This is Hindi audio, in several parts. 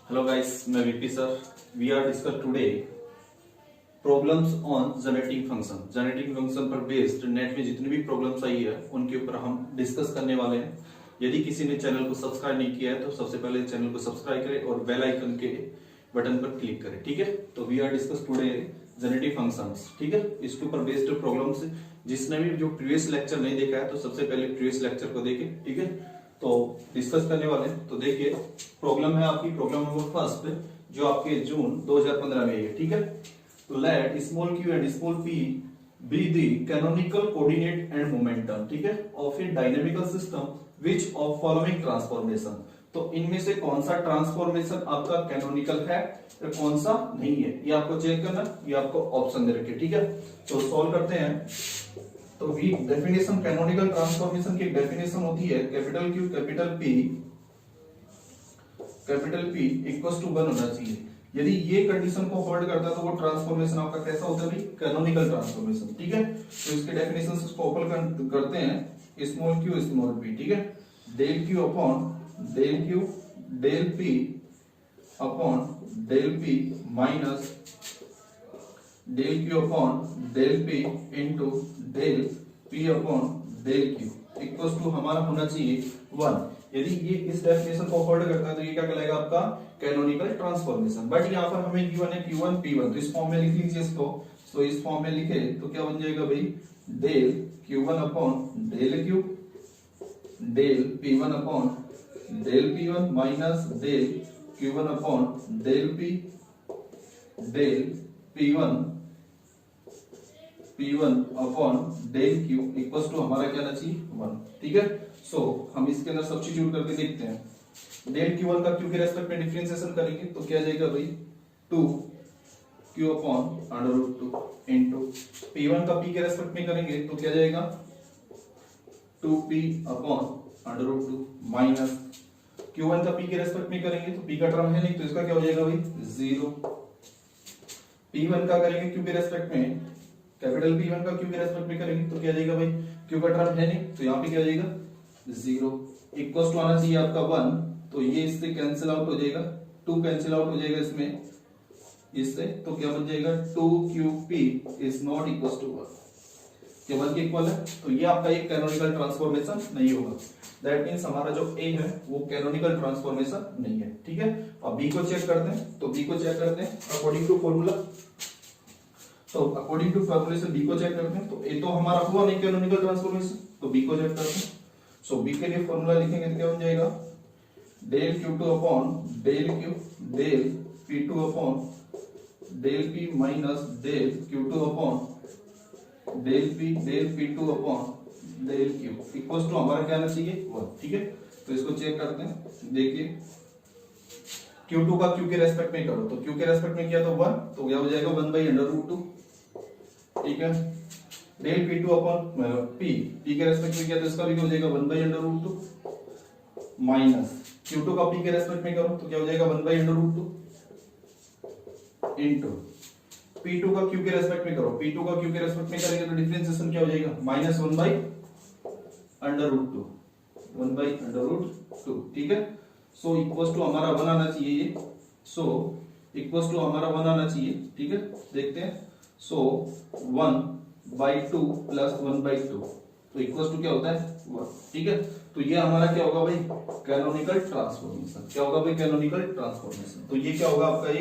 हेलो गाइस, मैं VP sir. We are discuss today problems on generating function. Generating function पर बेस्ड नेट में जितनी भी प्रॉब्लम्स आई है उनके ऊपर हम डिस्कस करने वाले हैं। यदि किसी ने चैनल को सब्सक्राइब नहीं किया है तो सबसे पहले चैनल को सब्सक्राइब करें और बेल आइकन के बटन पर क्लिक करें। ठीक है, तो we are discuss today generative functions. ठीक है, इसके ऊपर बेस्ड प्रॉब्लम्स। जिसने भी जो प्रीवियस लेक्चर नहीं देखा है तो सबसे पहले प्रीवियस लेक्चर को देखें। ठीक है, तो डिस्कस करने वाले हैं। तो देखिए, प्रॉब्लम है आपकी प्रॉब्लम नंबर फर्स्ट जो आपके जून 2015 में है। ठीक है, तो let small q and small p be the canonical coordinate and momentum, ठीक है, of A dynamical system which of following transformation. तो इनमें से कौन सा ट्रांसफॉर्मेशन आपका कैनोनिकल है और कौन सा नहीं है, ये आपको चेक करना। ये आपको ऑप्शन दे रखे। ठीक है, तो सॉल्व करते हैं। तो वी डेफिनेशन कैनोनिकल ट्रांसफॉर्मेशन की डेफिनेशन होती है capital Q capital P equals to 1 होना चाहिए। यदि ये कंडीशन को होल्ड करता है तो वो ट्रांसफॉर्मेशन आपका कैसा होता है भाई? Canonical transformation. ठीक है, तो इसके डेफिनेशन को ओपन करते हैं। स्मॉल q स्मॉल p, ठीक है, del q upon del q del p upon del p minus del q upon del p into del p upon del q equals to हमारा होना चाहिए 1। यदि ये इस डेफिनेशन को होल्ड करता है तो ये क्या कहलाएगा? आपका कैनोनिकल ट्रांसफॉर्मेशन। बट यहाँ पर हमें गिवन है q1 p1, तो इस फॉर्म में लिख लीजिए इसको। तो इस फॉर्म में लिखे तो क्या बन जाएगा भाई? Del q1 upon del q del p1 upon del p1 minus del q1 upon del p del p1 upon del q equals to हमारा क्या आना चाहिए? 1। ठीक है, सो हम इसके अंदर सब्स्टिट्यूट करके देखते हैं। डेल q1 का q के रेस्पेक्ट में डिफरेंशिएशन करेंगे तो क्या जाएगा भाई? 2q अपॉन √2 इनटू p1 का p के रेस्पेक्ट में करेंगे तो क्या जाएगा? 2p अपॉन √2 माइनस q1 का p के रेस्पेक्ट में करेंगे तो p का टर्म है नहीं तो इसका क्या हो जाएगा भाई? 0। p1 का करेंगे q के रेस्पेक्ट में, कैपिटल P1 का q के रेस्पेक्ट में करेंगे तो क्या जाएगा भाई? q का टर्म है नहीं तो यहाँ पे क्या जाएगा? 0 इक्वल्स टू आना चाहिए आपका 1। तो ये इससे कैंसिल आउट हो जाएगा, 2 कैंसिल आउट हो जाएगा इसमें इससे, तो क्या बन जाएगा? 2qp is not equals to 1। क्या 1 के इक्वल है? तो ये आपका एक कैनोनिकल ट्रांसफॉर्मेशन नहीं होगा। दैट मींस हमारा जो a है वो कैनोनिकल ट्रांसफॉर्मेशन नहीं है। ठीक है, अब b को चेक करते हैं। तो b को चेक करते हैं अकॉर्डिंग टू फॉर्मूला। तो अकॉर्डिंग टू फॉर्मूले से b को चेक करते हैं। तो a तो हमारा हुआ नहीं कैनोनिकल ट्रांसफॉर्मेशन, तो b को चेक करते हैं। सो b के लिए फॉर्मूला लिखेंगे तो क्या बन जाएगा? Del q2 upon del q del p2 upon del p minus del q2 upon del p del p2 upon del q equals to हमारा क्या आना चाहिए? 1। ठीक है, तो इसको चेक करते हैं। देखिए, q2 का q के रेस्पेक्ट में करो तो q के रेस्पेक्ट में किया तो 1, तो क्या हो जाएगा? 1/√2। ठीक है, डेल p2 अपॉन p के रेस्पेक्ट में किया तो इसका भी हो जाएगा 1/√2 माइनस q2 का p के रेस्पेक्ट में करो तो क्या हो जाएगा? 1/√2 इनटू p2 का q के रेस्पेक्ट में करो, p2 का q के रेस्पेक्ट में करेंगे तो डिफरेंशिएशन क्या हो जाएगा? माइनस 1/√2। ठीक है, सो इक्वल्स टू हमारा 1 आना चाहिए ये। सो इक्वल्स टू हमारा 1 आना चाहिए। ठीक है, देखते हैं। सो 1/2 प्लस 1/2 तो इक्वल्स टू क्या होता है? 1। ठीक है, तो ये हमारा क्या होगा भाई? Canonical transformation. क्या होगा भाई? Canonical transformation. तो ये क्या होगा आपका? ये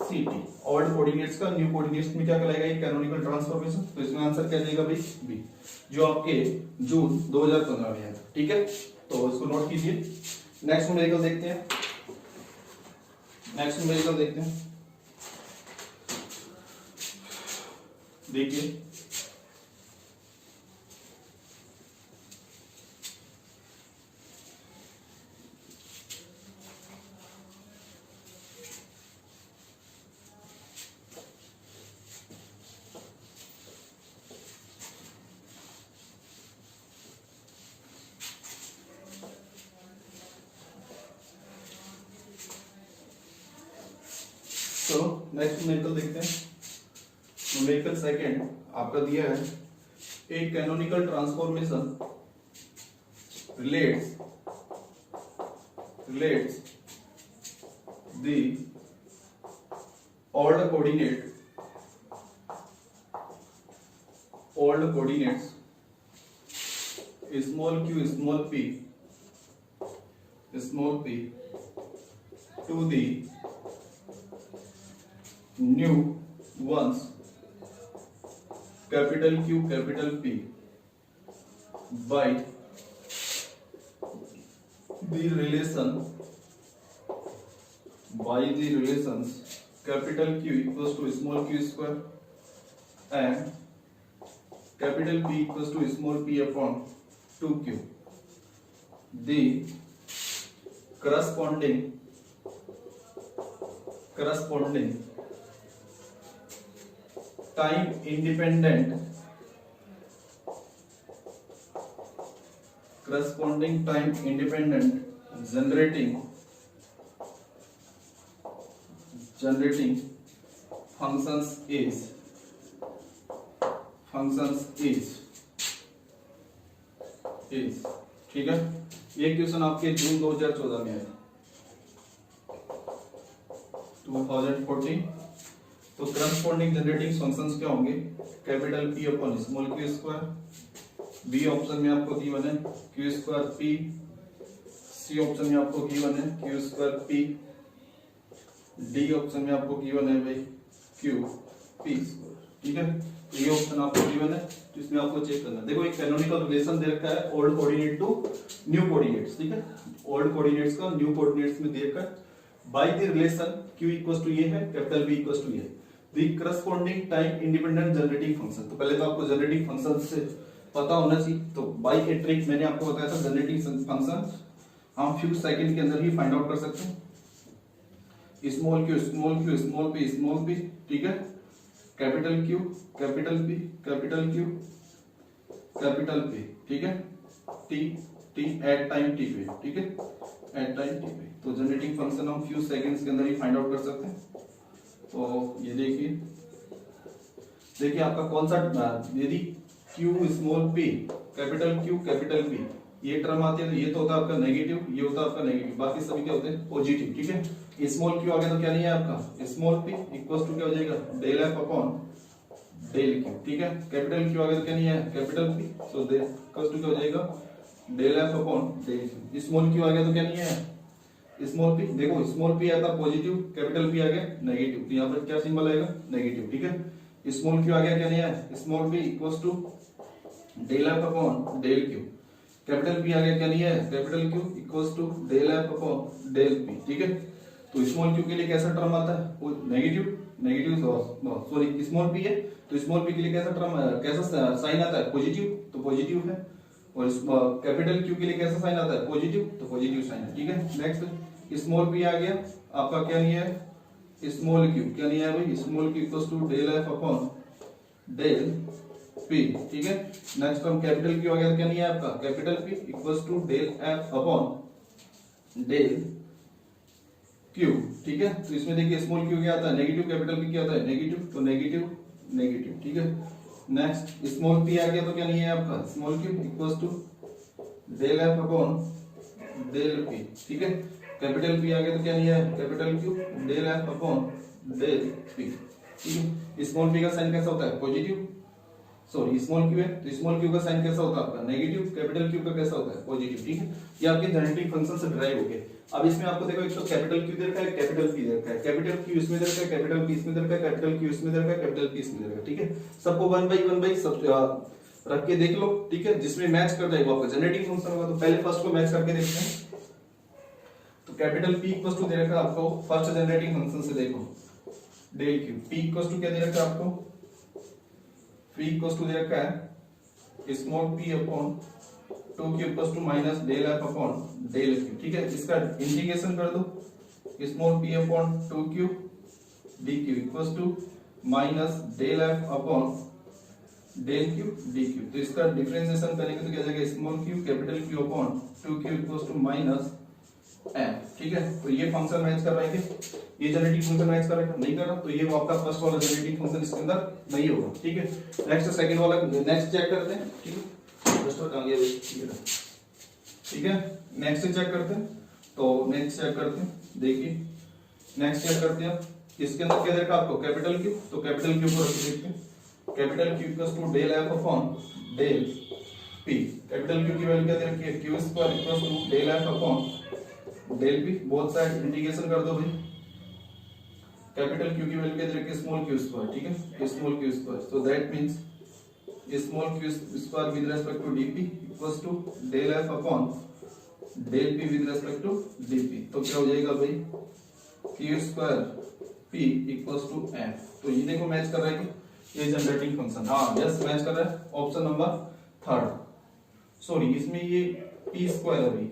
CT ओल्ड कोऑर्डिनेट्स का न्यू कोऑर्डिनेट्स में क्या कहलाएगा? ये कैनोनिकल ट्रांसफॉर्मेशन। तो इसमें आंसर क्या जाएगा भाई? बी, जो आपके जून 2015 में है। ठीक है, तो इसको नोट कीजिए। नेक्स्ट न्यूमेरिकल देखते हैं। नेक्स्ट न्यूमेरिकल देखते हैं। देखिए, तो नेक्स्ट न्यूमेरिकल देखते हैं। न्यूमेरिकल सेकंड आपका दिया है एक canonical transformation relates the old coordinates small q small p to the new ones capital Q capital P by the relations capital Q equals to small q square and capital P equals to small p upon 2q. The corresponding time independent generating functions is ठीक है। ये क्वेश्चन आपके जून 2014 में है 2014। तो करस्पॉन्डिंग जनरेटिंग फंक्शंस क्या होंगे, capital P upon small q square, B option में आपको गिवन है q square p, C option में आपको गिवन है q square p, D option में आपको गिवन है भाई q p स्क्वायर। ठीक है, तो ये ऑप्शन आपको गिवन है, तो इसमें आपको चेक करना है। देखो एक कैनोनिकल रिलेशन दे रखा है old coordinate to new coordinates. ठीक है, ओल्ड कोऑर्डिनेट्स का न्यू कोऑर्डिनेट्स में दे रखा है by the relation q equals to ये है, कैपिटल B इक्वल्स टू ये, the corresponding time independent generating function. तो पहले तो आपको जनरेटिंग फंक्शन से पता होना चाहिए। तो बाय ए ट्रिक मैंने आपको बताया था जनरेटिंग फंक्शन हम फ्यू सेकंड के अंदर ही फाइंड आउट कर सकते हैं। Small q small p small p, ठीक है, capital Q capital P capital Q capital P, ठीक है, t एट टाइम t पे, ठीक है, एट टाइम t पे। तो जनरेटिंग फंक्शन हम फ्यू सेकंड्स के अंदर ही फाइंड आउट कर सकते हैं। तो ये देखिए आपका कौन सा, यदि q small p capital Q capital P ये टर्म आती है तो ये तो होता है आपका नेगेटिव, ये होता है आपका नेगेटिव, बाकी सभी क्या होते हैं पॉजिटिव। ठीक है, स्मॉल q आ गया तो क्या नहीं है आपका स्मॉल p इक्वल्स टू क्या हो जाएगा del f upon del q। ठीक है, कैपिटल Q आ गया तो क्या नहीं है capital P, so del equals to क्या हो जाएगा del f upon del q। Small q आ गया तो क्या नहीं है स्मॉल p, देखो स्मॉल p आता पॉजिटिव, कैपिटल P आ गया नेगेटिव, तो यहाँ पर क्या सिंबल आएगा नेगेटिव। ठीक है, स्मॉल q आ गया क्या नहीं है small p equals to del f upon del q, capital P आ गया क्या नहीं है capital Q equals to del f upon del p। ठीक है, तो स्मॉल q के लिए कैसा टर्म आता है वो नेगेटिव सॉरी स्मॉल p है तो स्मॉल p के लिए कैसा टर्म कैसा साइन आता है पॉजिटिव, तो पॉजिटिव है, और कैपिटल Q के लिए कैसा साइन आता है पॉजिटिव, तो पॉजिटिव साइन है। ठीक है, नेक्स्ट स्मॉल p आ गया आपका क्या नहीं है स्मॉल q, क्या नहीं है भाई small q equals to del f upon del p। ठीक है, नेक्स्ट टर्म कैपिटल Q आ गया तो क्या नहीं है आपका capital P equals to del f upon del q। ठीक है, तो इसमें देखिए स्मॉल q क्या आता है नेगेटिव, कैपिटल P क्या आता है नेगेटिव, तो नेगेटिव नेगेटिव। ठीक है, नेक्स्ट स्मॉल p आ गया तो क्या नहीं है आपका small q equals to del f upon del p। ठीक है, कैपिटल P आ गया तो क्या नहीं है capital Q del f upon del p। ठीक है, स्मॉल p का साइन कैसा होता है पॉजिटिव, सॉरी स्मॉल q है तो स्मॉल q का साइन कैसा होता है आपका नेगेटिव, कैपिटल Q का कैसा होता है पॉजिटिव। ठीक है, ये आपके जनरेटिंग फंक्शन से डिराइव हो गए। अब इसमें आपको देखो एक तो कैपिटल Q दे रखा है, कैपिटल P दे रखा है, कैपिटल Q इसमें दे रखा है, कैपिटल P इसमें दे रखा है, कैपिटल Q इसमें दे रखा है, कैपिटल P इसमें दे रखा है। ठीक है, सबको वन बाई सब रख के देख लो। ठीक है, जिसमें मैच कर जाएगा आपका जनरेटिंग फंक्शन होगा। तो पहले फर्स्ट को मैच करके देखते हैं। तो कैपिटल P इक्वल्स टू दे रखा है आपको फर्स्ट जनरेटिंग फंक्शन से, देखो del Q, P equals to क्या दे रखा है आपको P इक्वल्स टू दे रखा है small p upon 2q equals to minus del f upon del q। ठीक है, इसका इंटीग्रेशन कर दो small p upon 2q dq equals to minus del f upon del q dq। तो इसका डिफरेंशिएशन करेंगे तो क्या जाएगा small q capital Q upon 2q equals to minus m। ठीक है, तो ये फंक्शन मैच कर रहा है, ये जनरेटिंग फंक्शन मैच कर रहा है, नहीं कर रहा तो ये आपका फर्स्ट वाला जनरेटिंग फंक्शन इसके अंदर नहीं होगा। ठीक है, नेक्स्ट सेकंड वाला नेक्स्ट चेक करते हैं। ठीक है, फर्स्ट कहां गया भाई, ठीक है, नेक्स्ट चेक करते हैं। तो नेक्स्ट चेक करते हैं, देखिए नेक्स्ट क्या करते हैं, इसके अंदर क्या देखा आपको कैपिटल क्यू, तो कैपिटल क्यू को रख देखते हैं, capital Q equals to del F upon del P. Capital Q की वैल्यू क्या दे रखी है, Q square equals to del F upon del P, both side integration कर दो भाई। कैपिटल क्यू की वैल्यू क्या दे रखी है, स्मॉल क्यू स्क्वायर, ठीक है, small Q square, so that means small Q square with respect to DP equals to del F upon del P with respect to DP. तो क्या हो जाएगा भाई, Q square P equals to F. तो ये देखो मैच कर रहा है कि ये जनरेटिंग फंक्शन, हाँ यस मैच कर रहा है, ऑप्शन नंबर थर्ड। सॉरी इसमें ये पी स्क्वायर है भाई,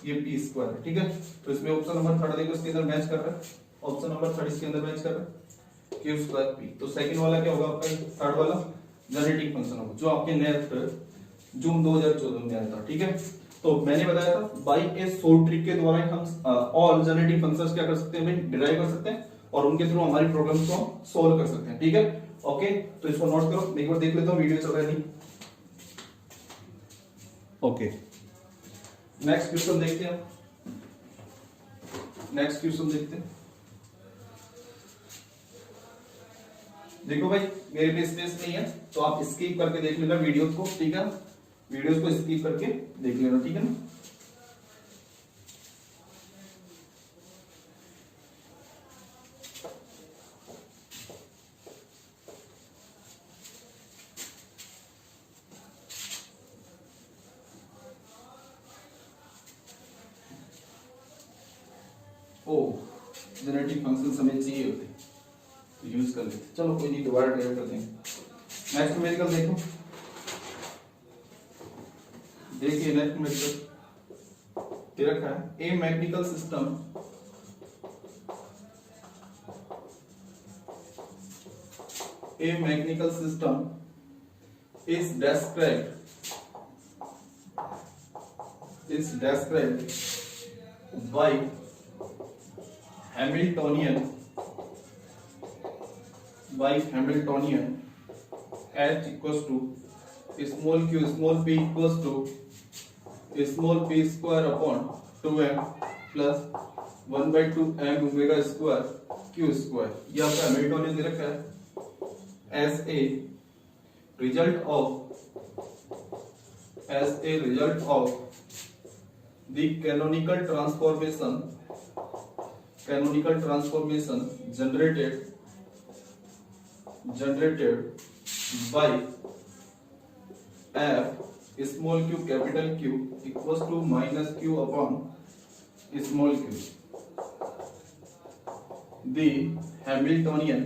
ये पी स्क्वायर है, ठीक है, तो इसमें ऑप्शन नंबर थर्ड देखो इसके अंदर मैच कर रहा है, ऑप्शन नंबर थर्ड इसके अंदर मैच कर रहा है, क्यू स्क्वायर पी। तो सेकंड वाला क्या होगा आपका, थर्ड वाला जनरेटिंग फंक्शन होगा जो आपके नेट जून 2014 में आया था, ठीक है। तो मैंने बताया था बाई ए शॉर्ट ट्रिक के द्वारा हम ऑल जनरेटिंग फंक्शंस क्या कर सकते हैं भाई, डिराइव कर सकते हैं और उनके थ्रू हमारी प्रॉब्लम्स को सॉल्व कर सकते हैं, ठीक है। ओके, तो इसको नोट करो, एक बार देख लेता हूं वीडियो चल रहा है नहीं। ओके, नेक्स्ट क्वेश्चन देखते हैं, नेक्स्ट क्वेश्चन देखते हैं। देखो भाई मेरे पे स्पेस नहीं है तो आप स्किप करके देख लेना वीडियोस को, ठीक है, वीडियोस को स्किप करके देख लेना, ठीक है ना। ओ जनरेटिव फंक्शन हमें चाहिए होते तो यूज कर लेते, चलो कोई नहीं दोबारा ट्राई करते हैं। नेक्स्ट न्यूमेरिकल देखो, देखिए नेक्स्ट न्यूमेरिकल दे रखा है, A mechanical system is described by Hamiltonian H equals to small q small p equals to small p square upon 2m plus 1/2 m omega square q square। ये आपका हैमिल्टोनियन दे रखा है as a result of the canonical transformation generated by f small q capital Q equals to minus q upon small q. The Hamiltonian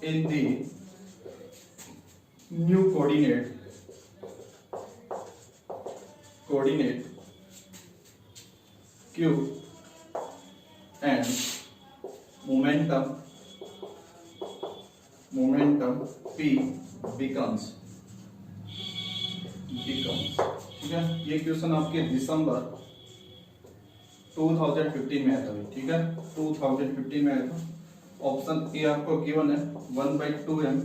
in the new coordinate q and momentum p becomes, ठीक है। ये क्वेश्चन आपके दिसंबर 2015 में आया था, ठीक है, 2015 में आया था। ऑप्शन ए आपको गिवन है 1/2m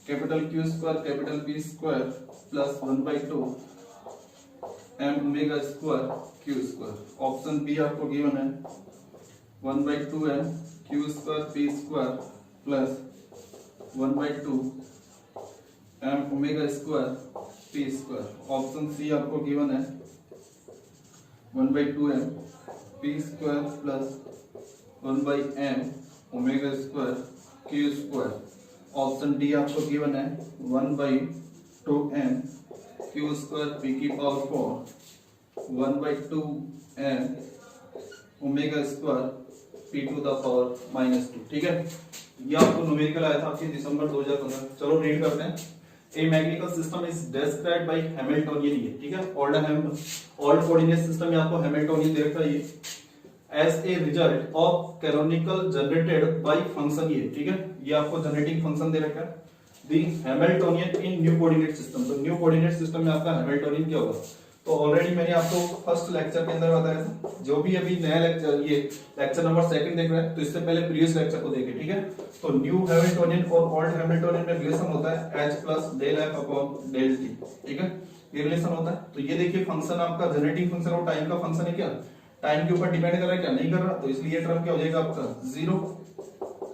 capital Q square capital P square plus 1/2 m omega square Q square. Option B आपको गिवन है 1/2m Q square P square plus 1/2 m omega square P square. Option C आपको गिवन है 1/2m P square plus 1/m omega square Q square. Option D आपको गिवन है 1/2m Q स्क्वायर P की power 4 1/2m omega square P to the power -2, ठीक है। ये आपको न्यूमेरिकल आया था आपके दिसंबर 2015। चलो रीड करते हैं। A mechanical system is described by Hamiltonian, ये ठीक है, ऑल्ड कोऑर्डिनेट सिस्टम में आपको हैमिल्टोनियन दे रखा है ये as a result of canonical generated by function, ये ठीक है, ये आपको जनरेटिंग फंक्शन दे रखा है। The Hamiltonian in new coordinate system, तो न्यू कोऑर्डिनेट सिस्टम में आपका हैमिल्टोनियन क्या होगा, तो ऑलरेडी मैंने आपको फर्स्ट लेक्चर के अंदर बताया था। जो भी अभी नया लेक्चर, ये लेक्चर नंबर 2 देख रहे हैं तो इससे पहले प्रीवियस लेक्चर को देखें, ठीक है। तो न्यू हैमिल्टोनियन और ओल्ड हैमिल्टोनियन में रिलेशन होता है h plus del f upon del t, ठीक है। ये रिलेशन होता है। तो ये देखिए फंक्शन आपका जनरेटिंग फंक्शन और टाइम का फंक्शन है क्या, टाइम के ऊपर डिपेंड कर रहा है क्या, नहीं कर रहा, तो इसलिए टर्म क्या हो जाएगा आपका 0।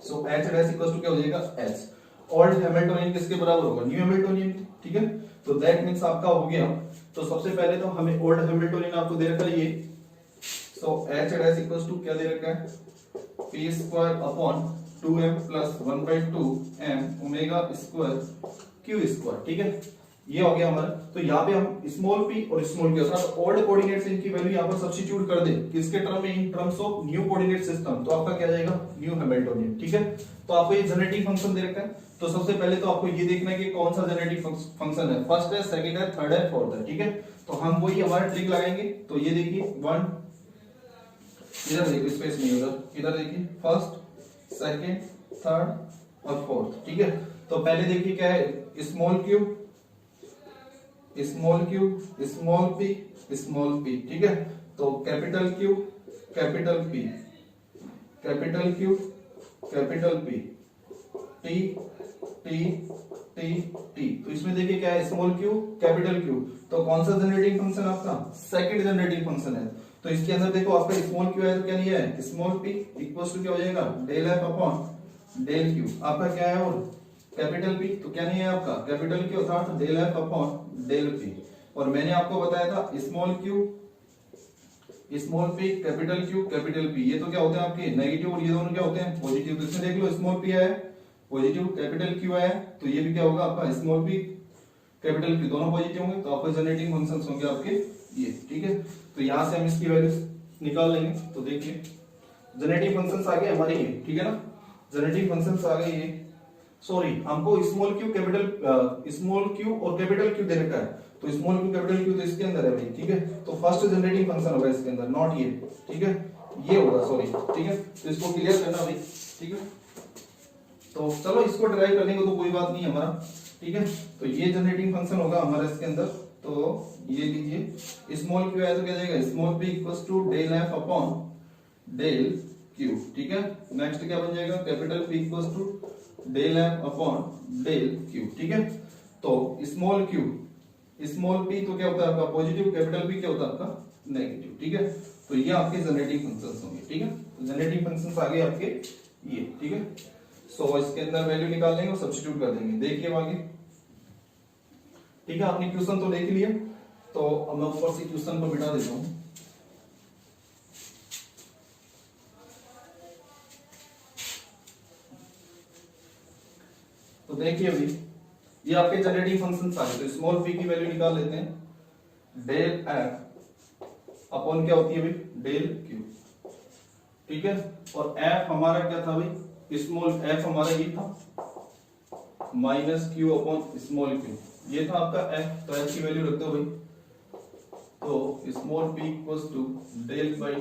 सो h डैश इक्वल्स टू क्या हो जाएगा h। ओल्ड हैमिल्टोनियन किसके बराबर होगा, न्यू हैमिल्टोनियन, ठीक है। तो दैट मींस आपका हो गया। तो सबसे पहले तो हमें ओल्ड हैमिल्टोनियन आपको दे रखा है ये, सो h डैश इक्वल्स टू क्या दे रखा है p square upon 2m plus 1/2 m omega square q square, ठीक है। ये हो गया हमारा। तो यहाँ पे हम स्मॉल p और स्मॉल q साथ ओल्ड कोऑर्डिनेट्स इनकी वैल्यू यहाँ पर सब्स्टिट्यूट कर दे किसके टर्म में, in terms of new coordinate system, तो आपका क्या जाएगा न्यू हैमिल्टोनियन, ठीक है। तो आपको ये जनरेटिंग फंक्शन दे रखा है। तो सबसे पहले तो आपको ये देखना है कि कौन सा जनरेटिंग फंक्शन है, फर्स्ट है, सेकंड है, थर्ड है, फोर्थ है, ठीक है। तो हम वही हमारा ट्रिक लगाएंगे। तो ये देखिए 1, इधर देखिए स्पेस नहीं होगा, इधर देखिए फर्स्ट, सेकंड, थर्ड और फोर्थ, ठीक है। तो पहले देखिए क्या है, small cube, small cube, small P, small P, ठीक है। तो capital Q, capital P, capital Q, capital P, T T T T. तो इसमें देखिए क्या है, स्मॉल क्यू, कैपिटल क्यू। तो कौन सा जनरेटिंग फंक्शन आपका, सेकंड जनरेटिंग फंक्शन है। तो इसके अंदर देखो आपका स्मॉल क्यू है तो क्या लिया है, स्मॉल पी इक्वल्स टू क्या हो जाएगा del F upon del Q. आपका क्या है, और कैपिटल पी तो क्या नहीं है आपका कैपिटल क्यू अर्थात del F upon del P. और मैंने आपको बताया था small Q, small P, capital Q, capital P, ये तो क्या होते हैं आपके नेगेटिव और ये दोनों क्या होते हैं पॉजिटिव। तो इसमें देख लो स्मॉल पी है पॉजिटिव, कैपिटल क्यू है तो ये भी क्या होगा आपका स्मॉल पी, कैपिटल क्यू दोनों पॉजिटिव होंगे, तो आपके जनरेटिंग फंक्शंस होंगे आपके ये, ठीक है। तो यहां से हम इसकी वैल्यूज निकाल लेंगे। तो देखिए जनरेटिंग फंक्शंस आ गए हमारे ये, ठीक है ना, जनरेटिंग फंक्शंस आ गए ये। सॉरी, हमको small Q, capital small Q और कैपिटल क्यू दे रखा है। तो स्मॉल क्यू, कैपिटल क्यू तो इसके अंदर है भाई, ठीक है। तो फर्स्ट जनरेटिंग फंक्शन होगा इसके अंदर, नॉट ये, ठीक है, ये होगा, सॉरी, ठीक है। तो इसको क्लियर करना भाई, ठीक है। तो चलो इसको डिराइव कर लेंगे तो कोई बात नहीं हमारा, ठीक है। तो ये जनरेटिंग फंक्शन होगा हमारा इसके अंदर। तो ये लीजिए स्मॉल क्यू है तो क्या जाएगा small P equals to del F upon del Q, ठीक है। नेक्स्ट क्या बन जाएगा capital P equals to del F upon del Q, ठीक है। तो स्मॉल क्यू, स्मॉल पी तो क्या होता है आपका पॉजिटिव, कैपिटल पी क्या होता है आपका नेगेटिव, ठीक है। तो ये आपके जनरेटिंग फंक्शंस होंगे, ठीक है। तो जनरेटिंग फंक्शंस आ गए आपके ये, ठीक है। सो इसके अंदर वैल्यू निकाल लेंगे और सब्स्टिट्यूट कर देंगे। देखिए आगे, ठीक है। आपने क्वेश्चन तो देख लिया, तो अब मैं ऊपर से क्वेश्चन को मिटा देता हूं। तो देखिए अभी ये आपके जनरेटिंग फंक्शंस आ गए। तो स्मॉल पी की वैल्यू निकाल लेते हैं, डेल एफ अपॉन क्या होती है भाई डेल क्यू, ठीक है। और एफ हमारा क्या था भाई, स्मॉल एफ हमारा ये था minus Q upon small Q, ये था आपका एफ। तो एफ की वैल्यू रख दो भाई। तो small P equals to del by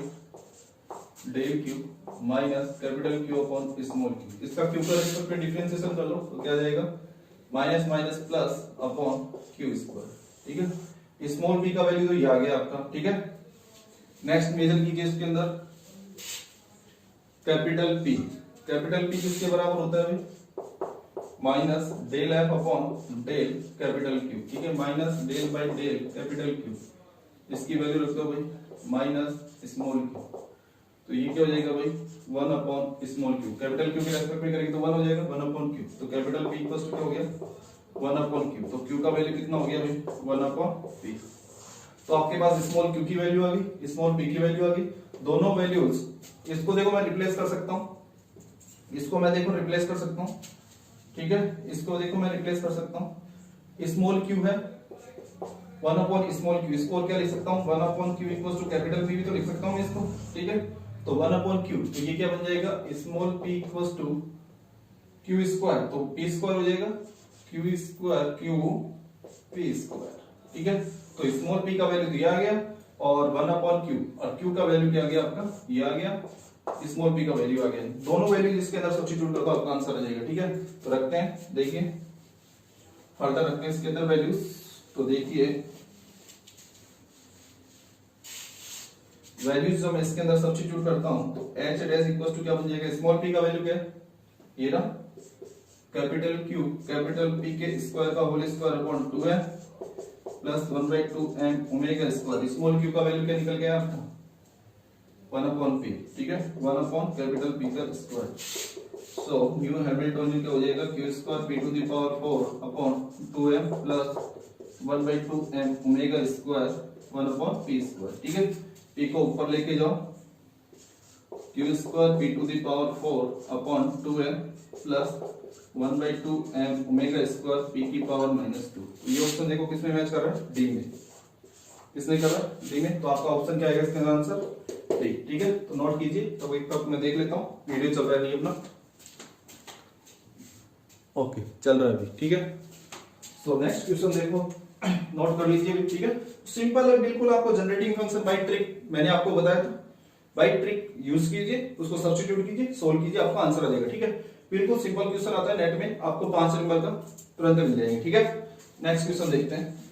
del Q minus capital Q upon small Q. इसका क्यू का रिस्पेक्ट में डिफरेंशिएशन कर लो तो क्या जाएगा minus minus plus upon Q square, ठीक है। स्मॉल पी का वैल्यू तो ये आ गया आपका, ठीक है। नेक्स्ट मेजर कीजिए इसके अंदर कैपिटल पी, कैपिटल पी किसके बराबर होता है भाई minus del F upon del capital Q, ठीक है। Minus del by del capital Q, इसकी वैल्यू रख दो भाई माइनस स्मॉल क्यू। तो ये क्या हो जाएगा भाई 1 upon small Q, capital Q के रेस्पेक्ट में करेंगे तो 1 हो जाएगा 1 अपॉन क्यू। तो कैपिटल पी इक्वल्स टू क्या हो गया 1 अपॉन क्यू। तो क्यू का वैल्यू कितना हो गया भाई 1 अपॉन पी। तो आपके पास स्मॉल क्यू की वैल्यू आ गई, स्मॉल पी की वैल्यू आ गई। दोनों वैल्यूज, इसको देखो मैं रिप्लेस कर सकता हूं, इसको मैं देखो रिप्लेस कर सकता हूं, ठीक है। इसको देखो मैं रिप्लेस कर सकता हूं, स्मॉल क्यू है 1 अपॉन स्मॉल क्यू, इसको क्या लिख सकता हूं 1 अपॉन Q equals to capital P भी तो लिख सकता हूं इसको, ठीक है। तो 1 अपॉन क्यू, तो ये क्या बन जाएगा small p equals to Q square, तो p स्क्वायर हो जाएगा Q square Q p square, ठीक है। तो स्मॉल p का वैल्यू दिया आ गया और 1 अपॉन क्यू, और q का वैल्यू क्या आ गया आपका ये आ गया, स्मॉल p का वैल्यू आ गया। दोनों वैल्यू इसके अंदर सब्स्टिट्यूट कर दो आपका आंसर आ जाएगा, ठीक है। तो रखते हैं, देखिए फर्दर रखते हैं इसके अंदर वैल्यूज। तो देखिए वैल्यूज जो मैं इसके अंदर सब्स्टिट्यूट करता हूं तो h डैश इक्वल्स टू क्या बन जाएगा स्मॉल p का वैल्यू क्या है ये रहा कैपिटल Q कैपिटल P के स्क्वायर का होल स्क्वायर अपॉन 2 है plus 1/2m omega square, small Q का वैल्यू क्या निकल गया आपका 1/p, ठीक है 1/P का स्क्वायर। सो म्यू हैमिल्टोनियन क्या हो जाएगा q square p to the power 4 upon 2m plus 1/2m omega square 1/p square, ठीक है। p को ऊपर लेके जाओ, q square p to the power 4 upon 2m plus 1/2m omega square p की पावर -2। ये ऑप्शन देखो किसमें मैच कर रहा है, डी में। किसने कर रहा है, डी में। तो आपका ऑप्शन क्या आएगा इसका आंसर डी, ठीक है। तो नोट कीजिए। तो एक बार मैं देख लेता हूँ, वीडियो चल रहा है नहीं अपना, ओके चल रहा है अभी, ठीक है। सो नेक्स्ट क्वेश्चन देखो, नोट कर लीजिए, ठीक है। सिंपल है बिल्कुल, आपको जनरेटिंग फंक्शन बाय ट्रिक मैंने आपको बताया था, बाय ट्रिक यूज कीजिए, उसको सब्स्टिट्यूट कीजिए, सोल्व कीजिए, आपका आंसर आ जाएगा, ठीक है। बिल्कुल सिंपल क्वेश्चन आता है नेट में, आपको 5 नंबर का तुरंत मिल जाएंगे, ठीक है। नेक्स्ट क्वेश्चन देखते हैं।